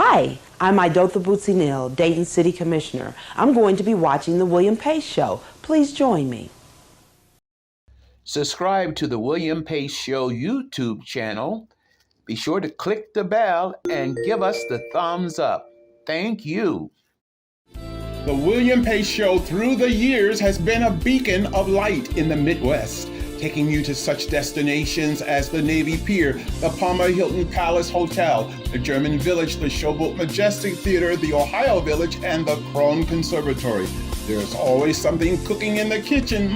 Hi, I'm Idotha Bootsy Neal, Dayton City Commissioner. I'm going to be watching The William Pace Show. Please join me. Subscribe to The William Pace Show YouTube channel. Be sure to click the bell and give us the thumbs up. Thank you. The William Pace Show through the years has been a beacon of light in the Midwest, taking you to such destinations as the Navy Pier, the Palmer Hilton Palace Hotel, the German Village, the Showboat Majestic Theatre, the Ohio Village, and the Krohn Conservatory. There's always something cooking in the kitchen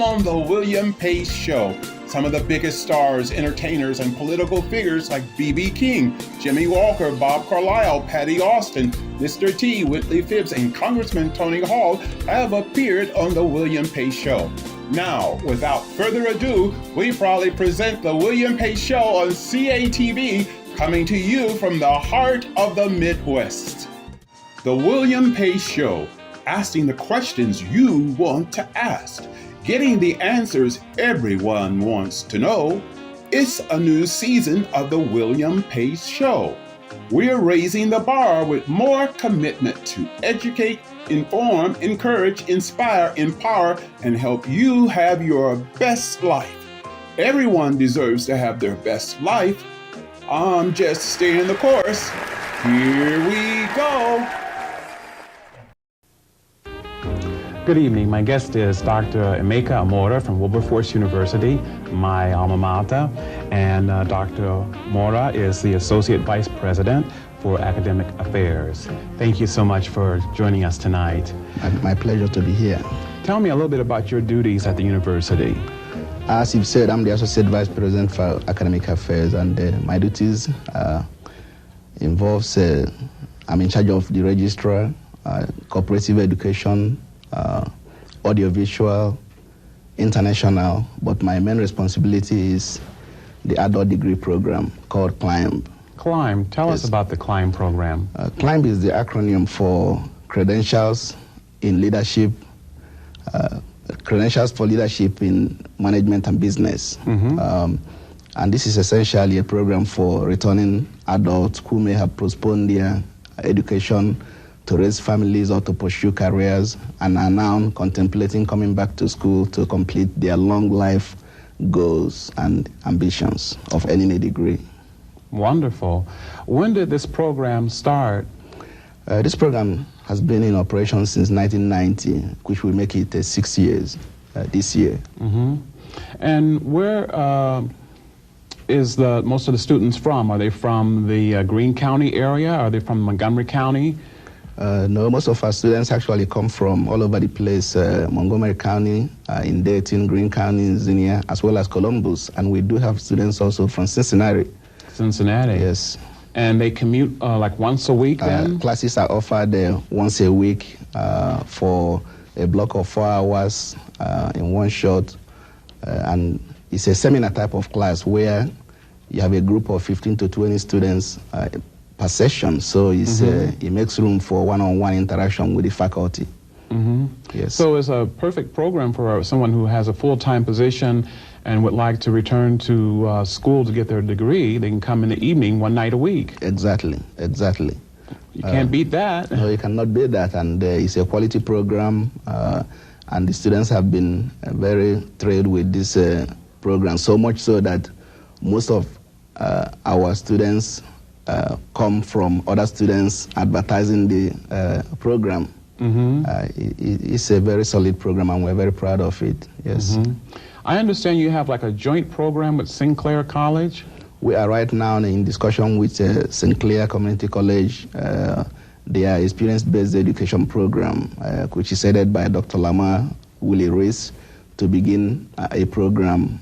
on the William Pace Show. Some of the biggest stars, entertainers, and political figures like B.B. King, Jimmy Walker, Bob Carlisle, Patti Austin, Mr. T, Whitley Phibbs, and Congressman Tony Hall have appeared on the William Pace Show. Now, without further ado, we proudly present the William Pace Show on CATV, coming to you from the heart of the Midwest. The William Pace Show, asking the questions you want to ask, getting the answers everyone wants to know. It's a new season of the William Pace Show. We're raising the bar with more commitment to educate, inform, encourage, inspire, empower, and help you have your best life. Everyone deserves to have their best life. I'm just staying the course. Here we go. Good evening. My guest is Dr. Emeka Amora from Wilberforce University, my alma mater, and Dr. Mora is the Associate Vice President for Academic Affairs. Thank you so much for joining us tonight. My pleasure to be here. Tell me a little bit about your duties at the university. As you've said, I'm the Associate Vice President for Academic Affairs, and my duties involves, I'm in charge of the registrar, cooperative education, audiovisual, international, but my main responsibility is the adult degree program called CLIMB. CLIMB, tell us about the CLIMB program. CLIMB is the acronym for Credentials in Leadership, Credentials for Leadership in Management and Business. And this is essentially a program for returning adults who may have postponed their education to raise families or to pursue careers and are now contemplating coming back to school to complete their long life goals and ambitions of earning a degree. Wonderful. When did this program start? This program has been in operation since 1990, which will make it 6 years this year. And where is most of the students from? Are they from the Greene County area? Are they from Montgomery County? No, most of our students actually come from all over the place, Montgomery County, in Dayton, Greene County, Xenia, as well as Columbus. And we do have students also from Cincinnati. Cincinnati? Yes. And they commute like once a week then? Classes are offered once a week for a block of 4 hours in one shot. And it's a seminar type of class where you have a group of 15 to 20 students per session, so it's, it makes room for one-on-one interaction with the faculty. Yes. So it's a perfect program for someone who has a full-time position and would like to return to school to get their degree. They can come in the evening, one night a week. Exactly, exactly. You can't beat that. No, you cannot beat that, and it's a quality program, and the students have been very thrilled with this program, so much so that most of our students come from other students advertising the program. It's a very solid program and we're very proud of it, yes. I understand you have like a joint program with Sinclair College? We are right now in discussion with Sinclair Community College, their experience-based education program, which is headed by Dr. Lamar Willie Reese, to begin a program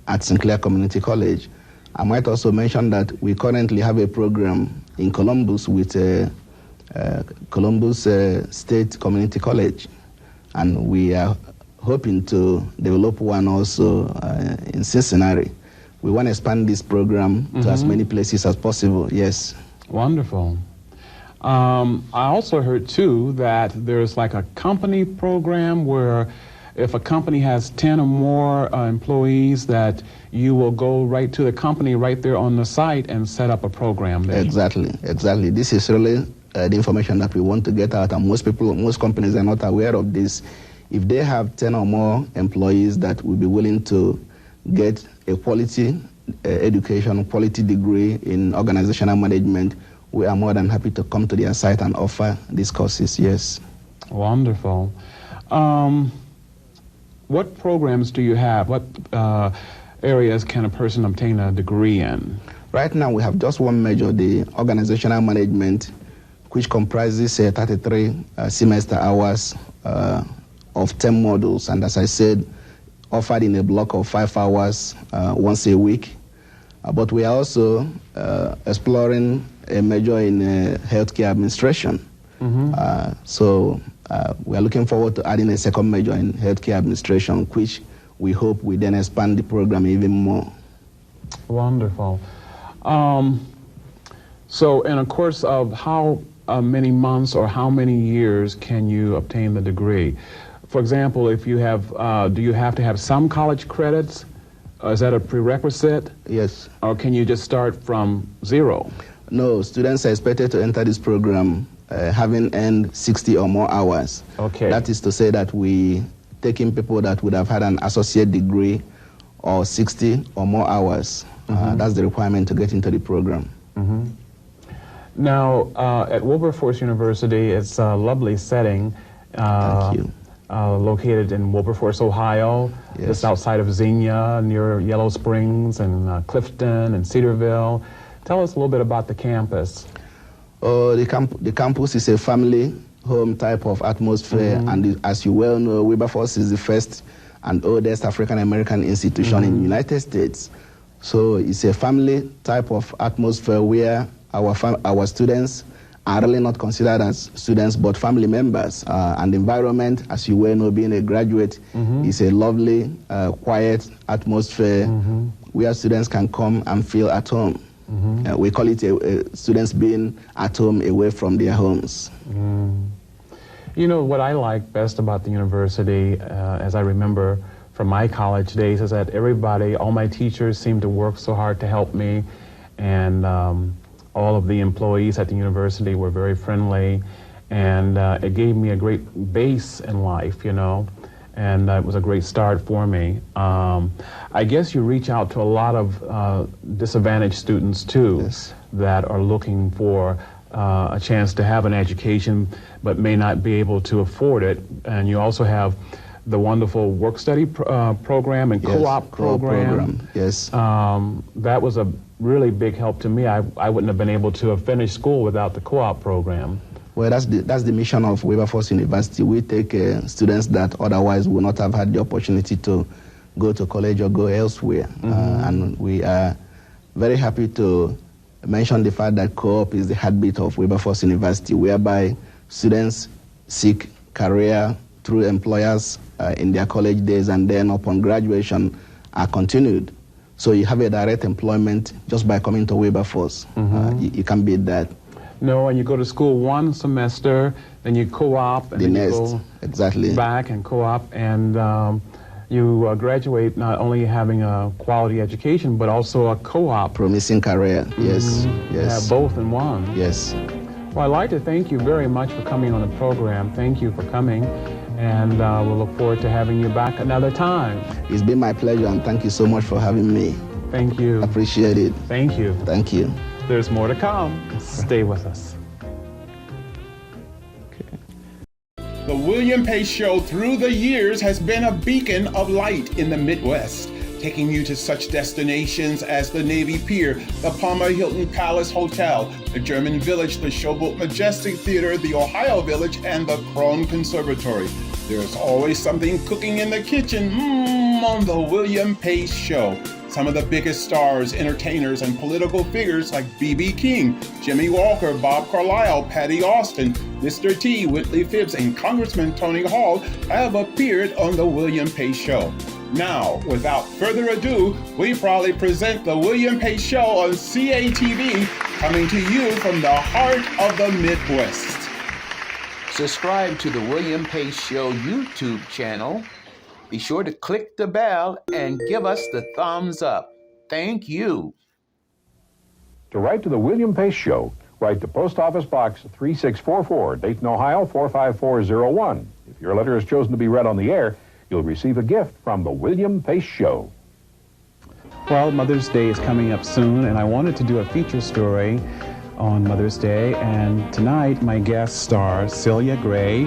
at Sinclair Community College. I might also mention that we currently have a program in Columbus with Columbus State Community College, and we are hoping to develop one also in Cincinnati. We want to expand this program to as many places as possible, yes. Wonderful. I also heard, too, that there's like a company program where if a company has 10 or more employees, that you will go right to the company right there on the site and set up a program there. Exactly, exactly. This is really the information that we want to get out, and most companies are not aware of this. If they have 10 or more employees that will be willing to get a quality education, quality degree in organizational management, we are more than happy to come to their site and offer these courses, yes. Wonderful. What programs do you have? What areas can a person obtain a degree in? Right now we have just one major, the organizational management, which comprises 33 semester hours of 10 modules, and as I said, offered in a block of 5 hours once a week. But we are also exploring a major in healthcare administration. So we are looking forward to adding a second major in healthcare administration, which we hope will then expand the program even more. Wonderful. So in a course of how many months or how many years can you obtain the degree? For example, if you have, do you have to have some college credits? Is that a prerequisite? Yes. Or can you just start from zero? No, students are expected to enter this program having earned 60 or more hours. Okay. That is to say that we take in people that would have had an associate degree or 60 or more hours. That's the requirement to get into the program. Now, at Wilberforce University, it's a lovely setting. Thank you. Located in Wilberforce, Ohio, just outside of Xenia, near Yellow Springs and Clifton and Cedarville. Tell us a little bit about the campus. The campus is a family home type of atmosphere, and as you well know, Wilberforce is the first and oldest African-American institution in the United States. So it's a family type of atmosphere where our students are really not considered as students but family members. And the environment, as you well know, being a graduate, is a lovely, quiet atmosphere where students can come and feel at home. We call it students being at home away from their homes. You know, what I like best about the university, as I remember from my college days, is that everybody, all my teachers seem to work so hard to help me, and all of the employees at the university were very friendly, and it gave me a great base in life, you know, and it was a great start for me. I guess you reach out to a lot of disadvantaged students too, that are looking for a chance to have an education but may not be able to afford it, and you also have the wonderful work-study program and co-op program. Yes. That was a really big help to me. I wouldn't have been able to have finished school without the co-op program. Well, that's the mission of Wilberforce University. We take students that otherwise would not have had the opportunity to go to college or go elsewhere. And we are very happy to mention the fact that co-op is the heartbeat of Wilberforce University, whereby students seek career through employers in their college days, and then upon graduation are continued. So you have a direct employment just by coming to Wilberforce. You can't beat that. No, and you go to school one semester, then you co-op, and the then next, you go exactly back and co-op, and you graduate not only having a quality education, but also a co-op. Promising career, yes, yes. Have both in one. Yes. Well, I'd like to thank you very much for coming on the program. Thank you for coming, and we'll look forward to having you back another time. It's been my pleasure, and thank you so much for having me. Thank you. Appreciate it. Thank you. Thank you. There's more to come. Stay with us. The William Pace Show through the years has been a beacon of light in the Midwest, taking you to such destinations as the Navy Pier, the Palmer Hilton Palace Hotel, the German Village, the Showboat Majestic Theatre, the Ohio Village, and the Krohn Conservatory. There's always something cooking in the kitchen on the William Pace Show. Some of the biggest stars, entertainers, and political figures like B.B. King, Jimmy Walker, Bob Carlisle, Patti Austin, Mr. T, Whitley Phibbs, and Congressman Tony Hall have appeared on the William Pace Show. Now, without further ado, we proudly present the William Pace Show on CATV, coming to you from the heart of the Midwest. Subscribe to the William Pace Show YouTube channel Be sure to click the bell and give us the thumbs up. Thank you. To write to the William Pace Show, write to Post Office Box 3644, Dayton, Ohio 45401. If your letter is chosen to be read on the air, you'll receive a gift from the William Pace Show. Well, Mother's Day is coming up soon, and I wanted to do a feature story on Mother's Day, and tonight my guest stars Celia Gray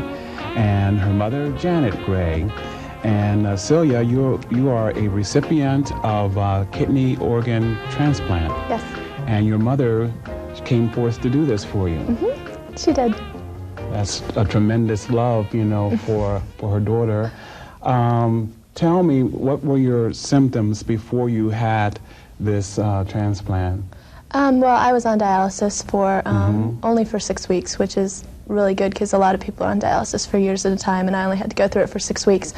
and her mother Janet Gray. And Celia, you are a recipient of kidney organ transplant. Yes. And your mother came forth to do this for you. Mm-hmm. She did. That's a tremendous love, you know, for her daughter. Tell me, what were your symptoms before you had this transplant? Well, I was on dialysis for only for 6 weeks, which is really good because a lot of people are on dialysis for years at a time, and I only had to go through it for 6 weeks.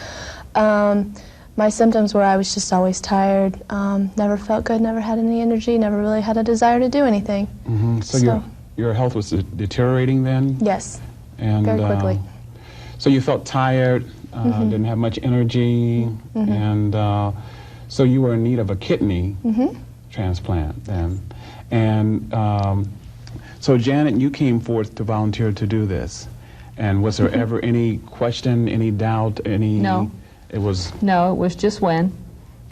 My symptoms were I was just always tired, never felt good, never had any energy, never really had a desire to do anything. Mm-hmm. So your health was deteriorating then? Yes, and, very quickly. So you felt tired, didn't have much energy, and so you were in need of a kidney transplant then. And so Janet, you came forth to volunteer to do this. And was there ever any question, any doubt, any... No. It was... No, it was just when.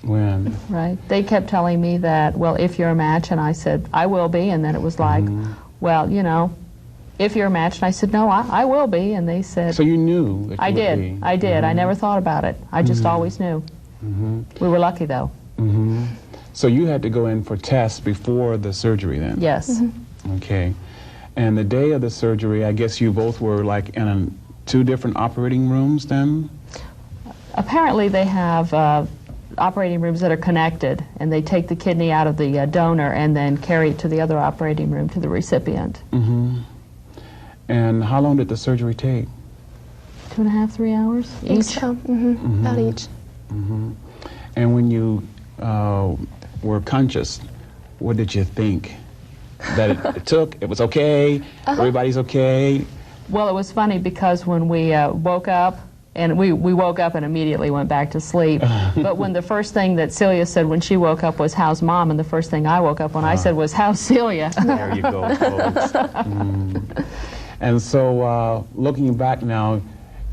When? Right. They kept telling me that, well, if you're a match, and I said, I will be, and then it was like, well, you know, if you're a match, and I said, no, I will be, and they said... So you knew that you would be. I did. I never thought about it. I just always knew. We were lucky, though. So you had to go in for tests before the surgery then? Yes. Okay. And the day of the surgery, I guess you both were like in two different operating rooms then? Apparently they have operating rooms that are connected, and they take the kidney out of the donor and then carry it to the other operating room to the recipient. And how long did the surgery take? 2.5, 3 hours each. So, about each. And when you were conscious, what did you think? That it took, it was okay, everybody's okay? Well, it was funny because when we woke up, and we woke up and immediately went back to sleep. But when the first thing that Celia said when she woke up was, how's Mom? And the first thing I woke up when I said was, how's Celia? There you go, folks. And so looking back now,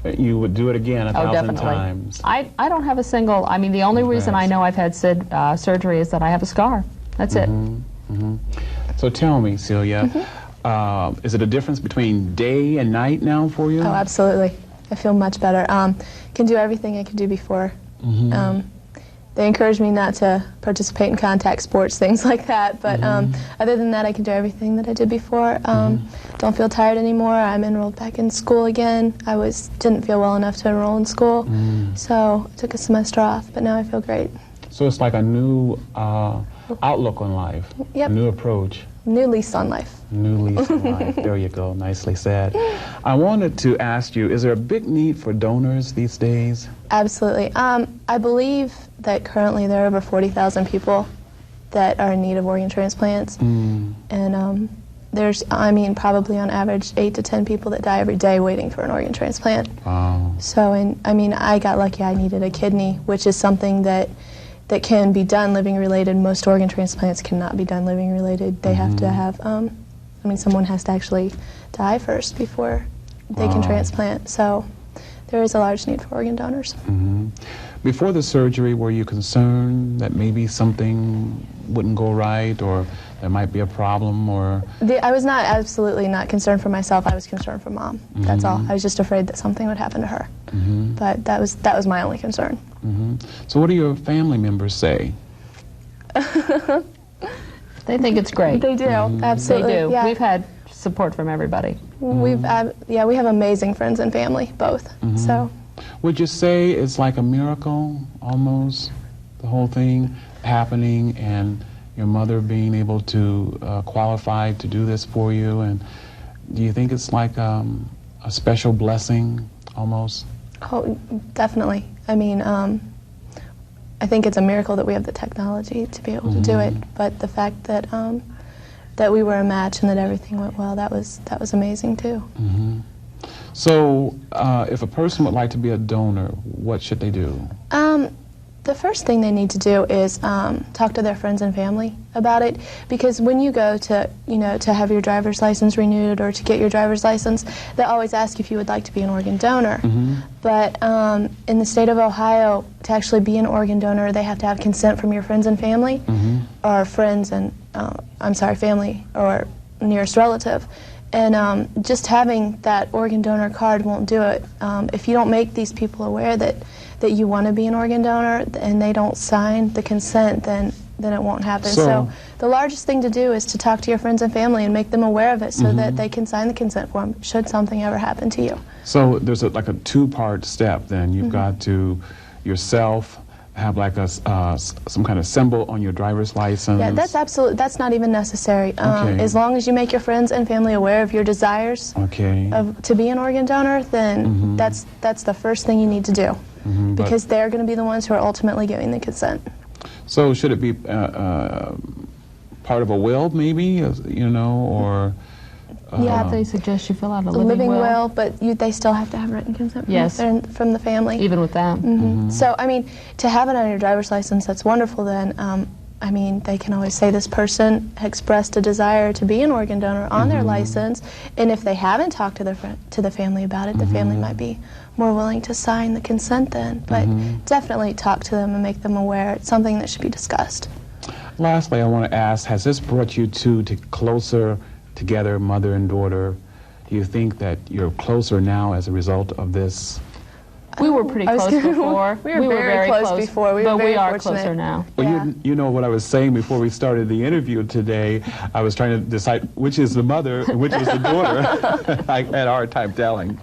you would do it again 1,000 times. I don't have a single, I mean, the only reason I know I've had surgery is that I have a scar. That's it. So tell me, Celia, is it a difference between day and night now for you? Oh, absolutely. I feel much better. Can do everything I could do before. They encouraged me not to participate in contact sports, things like that. But other than that, I can do everything that I did before. Don't feel tired anymore. I'm enrolled back in school again. I didn't feel well enough to enroll in school, so I took a semester off. But now I feel great. So it's like a new outlook on life. Yep. A new approach. New lease on life. New lease on life. There you go. Nicely said. I wanted to ask you, is there a big need for donors these days? Absolutely. I believe that currently there are over 40,000 people that are in need of organ transplants. And there's, I mean, probably on average 8 to 10 people that die every day waiting for an organ transplant. Wow. So, I mean, I got lucky. I needed a kidney, which is something that can be done living related. Most organ transplants cannot be done living related. They have to have, I mean, someone has to actually die first before they can transplant. So there is a large need for organ donors. Before the surgery, were you concerned that maybe something wouldn't go right, or there might be a problem, or? I was absolutely not concerned for myself. I was concerned for Mom. That's all. I was just afraid that something would happen to her. But that was my only concern. So what do your family members say? They think it's great. They do, absolutely. They do. Yeah. We've had support from everybody. We have amazing friends and family, both. So. Would you say it's like a miracle, almost, the whole thing happening, and your mother being able to qualify to do this for you? And do you think it's like a special blessing, almost? Oh, definitely. I mean, I think it's a miracle that we have the technology to be able to do it. But the fact that that we were a match and that everything went well, that was amazing too. So, if a person would like to be a donor, what should they do? The first thing they need to do is talk to their friends and family about it, because when you go to, to have your driver's license renewed or to get your driver's license, they always ask if you would like to be an organ donor. Mm-hmm. But in the state of Ohio, to actually be an organ donor, they have to have consent from your friends and family, Mm-hmm. or friends and, family or nearest relative. And just having that organ donor card won't do it. If you don't make these people aware that you want to be an organ donor and they don't sign the consent, then it won't happen. So the largest thing to do is to talk to your friends and family and make them aware of it so that they can sign the consent form should something ever happen to you. So there's like a two-part step then. You've got to yourself have like a some kind of symbol on your driver's license. Yeah, that's not even necessary. Okay. As long as you make your friends and family aware of your desires to be an organ donor, then that's the first thing you need to do. Because they're going to be the ones who are ultimately giving the consent. So should it be part of a will, maybe, or? Yeah, they suggest you fill out a living will, but they still have to have written consent from the family. Even with that. So, I mean, to have it on your driver's license, that's wonderful then. I mean, they can always say this person expressed a desire to be an organ donor on their license, and if they haven't talked to the family about it, the family might be more willing to sign the consent then. But definitely talk to them and make them aware. It's something that should be discussed. Lastly, I want to ask, has this brought you two closer together, mother and daughter? Do you think that you're closer now as a result of this? We were pretty close before. We were very close before. But we are fortunate. closer now. Well, you know what I was saying before we started the interview today. I was trying to decide which is the mother and which is the daughter. I had a hard time telling.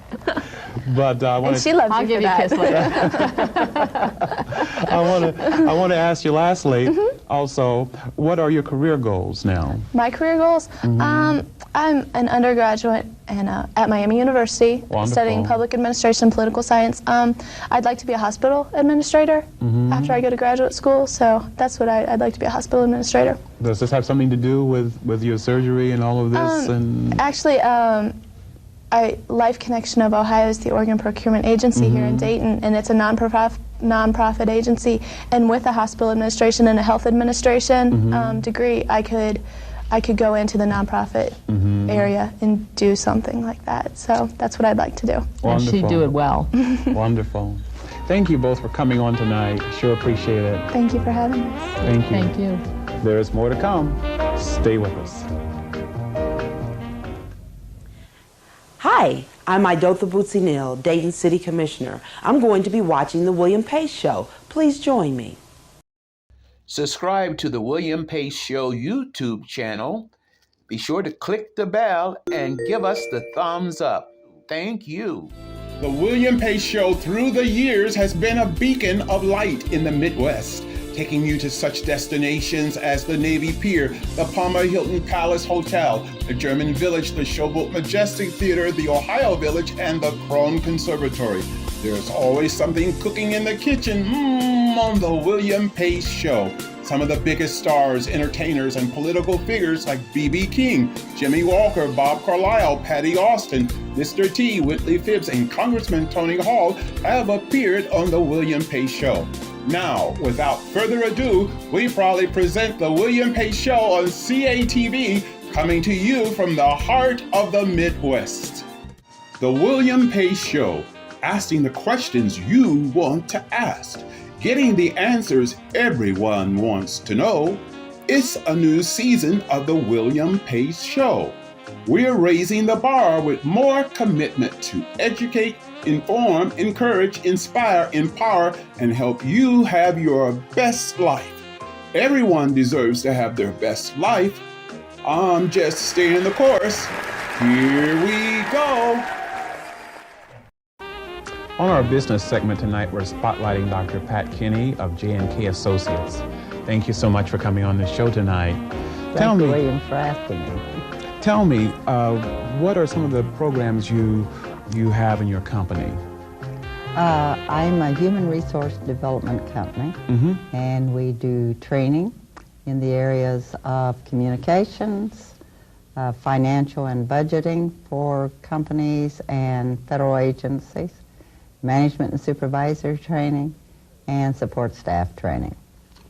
But I want to. She loves I'll you give for you a that. kiss later. I want to ask you lastly, also, what are your career goals now? My career goals? I'm an undergraduate at Miami University, studying public administration and political science. I'd like to be a hospital administrator after I go to graduate school, so that's what I'd like to be, a hospital administrator. Does this have something to do with your surgery and all of this? Actually, Life Connection of Ohio is the organ procurement agency here in Dayton, and it's a nonprofit agency. And with a hospital administration and a health administration degree, I could go into the nonprofit area and do something like that. So that's what I'd like to do. Wonderful. And she'd do it well. Wonderful. Thank you both for coming on tonight. Sure appreciate it. Thank you for having us. Thank you. Thank you. There's more to come. Stay with us. Hi, I'm Idotha Bootsy Neal, Dayton City Commissioner. I'm going to be watching The William Pace Show. Please join me. Subscribe to the William Pace Show YouTube channel. Be sure to click the bell and give us the thumbs up. Thank you. The William Pace Show through the years has been a beacon of light in the Midwest, taking you to such destinations as the Navy Pier, the Palmer Hilton Palace Hotel, the German Village, the Showboat Majestic Theatre, the Ohio Village, and the Krohn Conservatory. There's always something cooking in the kitchen on the William Pace Show. Some of the biggest stars, entertainers, and political figures like B.B. King, Jimmy Walker, Bob Carlisle, Patti Austin, Mr. T, Whitley Phibbs, and Congressman Tony Hall have appeared on the William Pace Show. Now, without further ado, we proudly present the William Pace Show on CATV, coming to you from the heart of the Midwest. The William Pace Show, asking the questions you want to ask, getting the answers everyone wants to know. It's a new season of the William Pace Show. We're raising the bar with more commitment to educate, inform, encourage, inspire, empower, and help you have your best life. Everyone deserves to have their best life. I'm just staying the course. Here we go. On our business segment tonight, we're spotlighting Dr. Pat Kinney of J&K Associates. Thank you so much for coming on the show tonight. Thank you, William, for asking me. Tell me, what are some of the programs you have in your company? I'm a human resource development company, and we do training in the areas of communications, financial and budgeting for companies and federal agencies, management and supervisor training, and support staff training.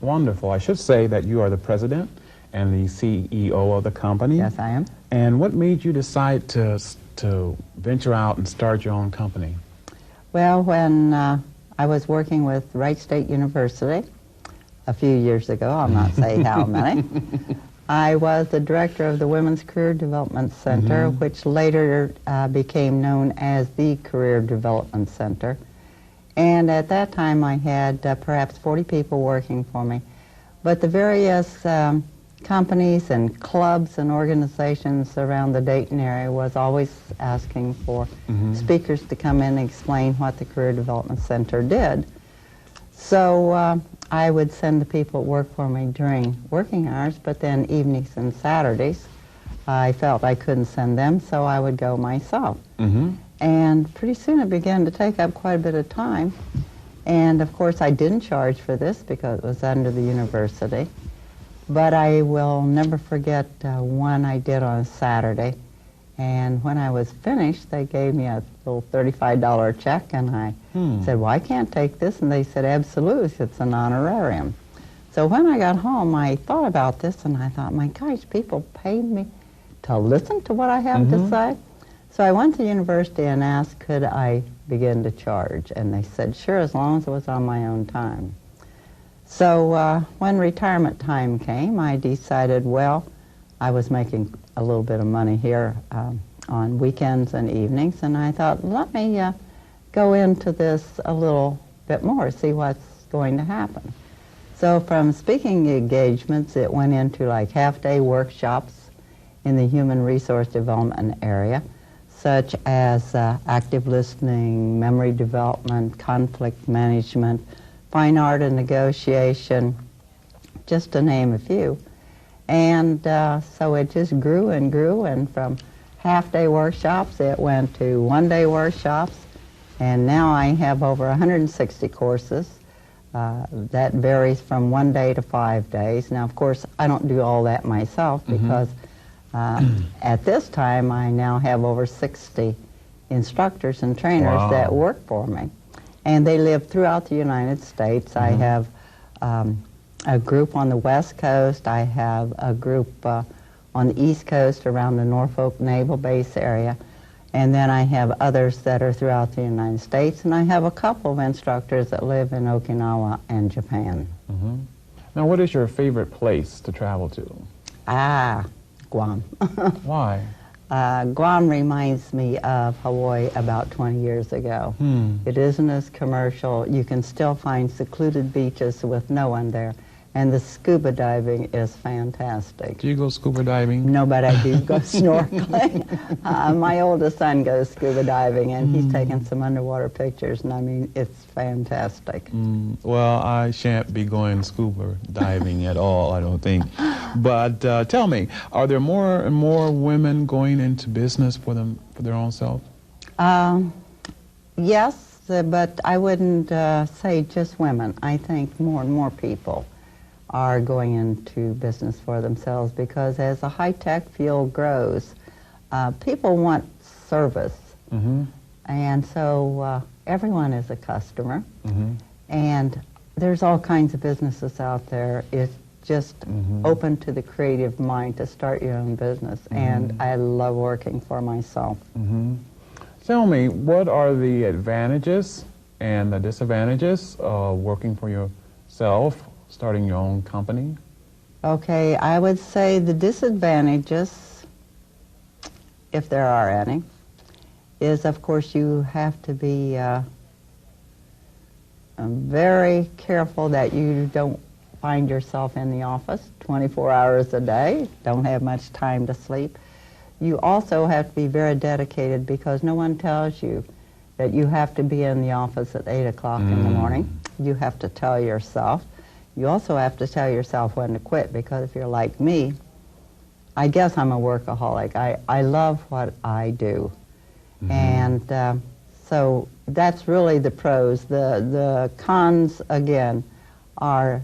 Wonderful. I should say that you are the president and the CEO of the company. Yes, I am. And what made you decide to venture out and start your own company? Well, when I was working with Wright State University a few years ago, I'll not say how many, I was the director of the Women's Career Development Center, which later became known as the Career Development Center. And at that time I had perhaps 40 people working for me. But the various companies and clubs and organizations around the Dayton area was always asking for speakers to come in and explain what the Career Development Center did. So I would send the people that work for me during working hours, but then evenings and Saturdays, I felt I couldn't send them, so I would go myself. And pretty soon it began to take up quite a bit of time. And of course I didn't charge for this because it was under the university. But I will never forget one I did on a Saturday. And when I was finished, they gave me a little $35 check, and I said, well, I can't take this. And they said, absolutely, it's an honorarium. So when I got home, I thought about this, and I thought, my gosh, people paid me to listen to what I have to say. So I went to the university and asked, could I begin to charge? And they said, sure, as long as it was on my own time. So when retirement time came, I decided, well, I was making a little bit of money here on weekends and evenings, and I thought, let me go into this a little bit more, see what's going to happen. So from speaking engagements, it went into like half-day workshops in the human resource development area, such as active listening, memory development, conflict management, fine art and negotiation, just to name a few. And so it just grew, and from half-day workshops, it went to one-day workshops, and now I have over 160 courses. That varies from 1 day to 5 days. Now, of course, I don't do all that myself because at this time, I now have over 60 instructors and trainers that work for me. And they live throughout the United States. I have a group on the West Coast. I have a group on the East Coast around the Norfolk Naval Base area. And then I have others that are throughout the United States. And I have a couple of instructors that live in Okinawa and Japan. Now, what is your favorite place to travel to? Guam. Why? Guam reminds me of Hawaii about 20 years ago. It isn't as commercial. You can still find secluded beaches with no one there. And the scuba diving is fantastic. Do you go scuba diving? No, but I do go snorkeling. My oldest son goes scuba diving, and he's taken some underwater pictures, and I mean, it's fantastic. Well, I shan't be going scuba diving at all, I don't think. But tell me, are there more and more women going into business for their own self? Yes, but I wouldn't say just women. I think more and more people are going into business for themselves, because as the high-tech field grows, people want service. And so everyone is a customer. And there's all kinds of businesses out there. It's just open to the creative mind to start your own business. And I love working for myself. Tell me, what are the advantages and the disadvantages of working for yourself, starting your own company? Okay, I would say the disadvantages, if there are any, is of course you have to be very careful that you don't find yourself in the office 24 hours a day, don't have much time to sleep. You also have to be very dedicated, because no one tells you that you have to be in the office at 8 o'clock in the morning. You have to tell yourself. You also have to tell yourself when to quit, because if you're like me, I guess I'm a workaholic. I love what I do. And so that's really the pros. The cons, again, are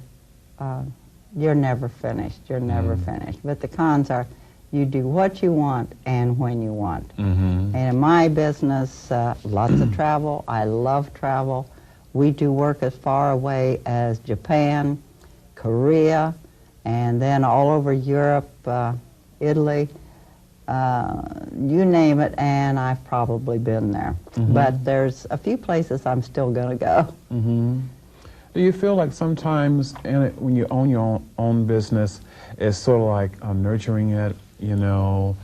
you're never finished. You're never finished. But the cons are You do what you want and when you want. Mm-hmm. And in my business, lots of travel. I love travel. We do work as far away as Japan, Korea, and then all over Europe, Italy, you name it, and I've probably been there. Mm-hmm. But there's a few places I'm still going to go. Mm-hmm. Do you feel like sometimes when you own your own business, it's sort of like nurturing it, you know,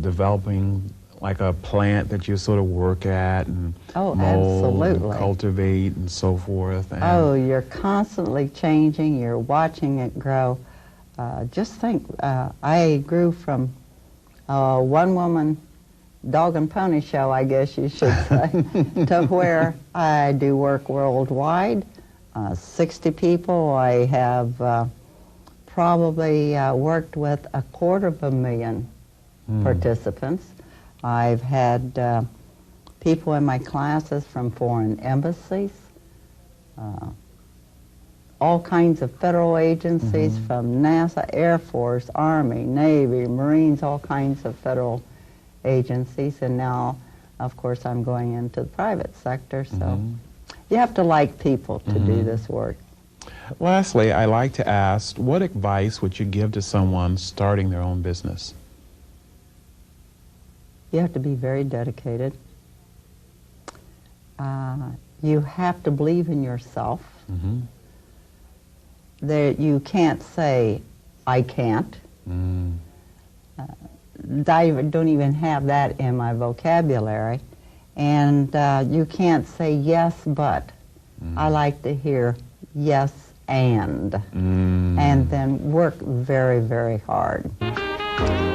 developing like a plant that you sort of work at and Oh, mold absolutely. and cultivate and so forth? And Oh, you're constantly changing. You're watching it grow. Just think, I grew from a one-woman dog and pony show, I guess you should say, to where I do work worldwide. 60 people. I have probably worked with 250,000 participants. I've had people in my classes from foreign embassies, all kinds of federal agencies, from NASA, Air Force, Army, Navy, Marines, all kinds of federal agencies. And now, of course, I'm going into the private sector, so you have to like people to do this work. Lastly, I like to ask, what advice would you give to someone starting their own business? You have to be very dedicated. You have to believe in yourself. That you can't say, I can't. I don't even have that in my vocabulary. And you can't say yes, but. I like to hear yes, and. And then work very, very hard.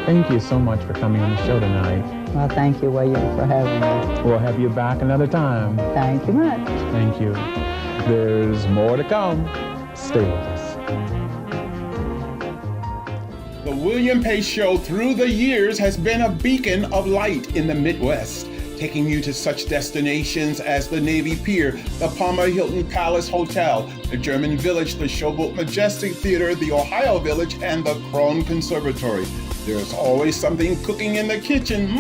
Thank you so much for coming on the show tonight. Well, thank you, William, for having me. We'll have you back another time. Thank you much. Thank you. There's more to come. Stay with us. The William Pace Show through the years has been a beacon of light in the Midwest, taking you to such destinations as the Navy Pier, the Palmer Hilton Palace Hotel, the German Village, the Showboat Majestic Theatre, the Ohio Village, and the Krohn Conservatory. There's always something cooking in the kitchen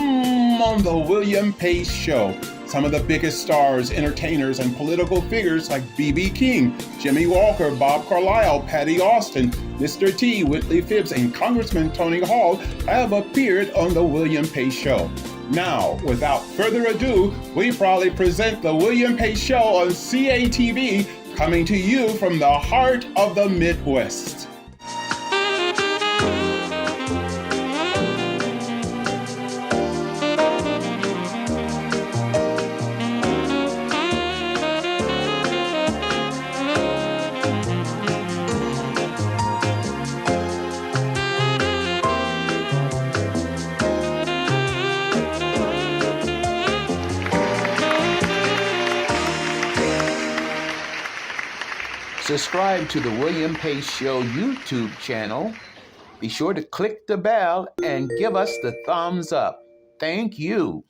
on the William Pace Show. Some of the biggest stars, entertainers, and political figures like B.B. King, Jimmy Walker, Bob Carlisle, Patti Austin, Mr. T, Whitley Phibbs, and Congressman Tony Hall have appeared on the William Pace Show. Now, without further ado, we proudly present the William Pace Show on CATV, coming to you from the heart of the Midwest. Subscribe to the William Pace Show YouTube channel. Be sure to click the bell and give us the thumbs up. Thank you.